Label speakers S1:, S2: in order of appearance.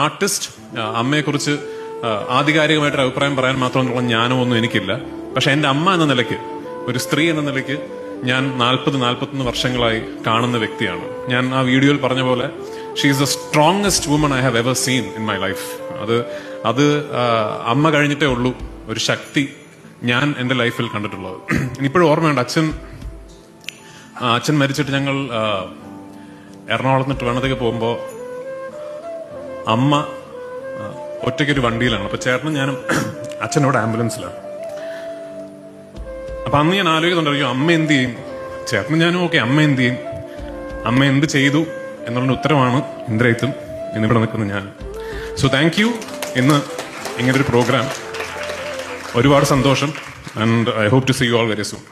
S1: Artist അമ്മയെക്കുറിച്ച് ആധികാരികമായിട്ടൊരു അഭിപ്രായം പറയാൻ മാത്രമുള്ള ജ്ഞാനം ഒന്നും എനിക്കില്ല. പക്ഷെ എൻ്റെ അമ്മ എന്ന നിലയ്ക്ക്, ഒരു സ്ത്രീ എന്ന നിലയ്ക്ക് ഞാൻ 40-41 വർഷങ്ങളായി കാണുന്ന വ്യക്തിയാണ്. ഞാൻ ആ വീഡിയോയിൽ പറഞ്ഞ പോലെ she is the strongest woman I have ever seen in my life. അത് അമ്മ കഴിഞ്ഞിട്ടേ ഉള്ളൂ ഒരു ശക്തി ഞാൻ എൻ്റെ ലൈഫിൽ കണ്ടിട്ടുള്ളത്. ഇനിയിപ്പോഴും ഓർമ്മയുണ്ട്, അച്ഛൻ മരിച്ചിട്ട് ഞങ്ങൾ എറണാകുളത്ത് നിന്ന് ട്രിവാൻഡ്രത്തേക്ക് പോകുമ്പോൾ അമ്മ ഒറ്റയ്ക്കൊരു വണ്ടിയിലാണ്. അപ്പൊ ചേട്ടനും ഞാനും അച്ഛനോട് ആംബുലൻസിലാണ്. അപ്പൊ അന്ന് ഞാൻ ആലോചിക്കുന്നുണ്ടായിരിക്കും, അമ്മ എന്ത് ചെയ്യും? ചേട്ടനും ഞാനും ഓക്കെ, അമ്മ എന്ത് ചെയ്യും, അമ്മ എന്ത് ചെയ്തു എന്നുള്ള ഉത്തരമാണ് ഇന്ദ്രയത്തും എന്നിവിടെ നിൽക്കുന്ന ഞാൻ. So thank you. ഇന്ന് ഇങ്ങനൊരു പ്രോഗ്രാം, ഒരുപാട് സന്തോഷം. And I hope to see you all very soon.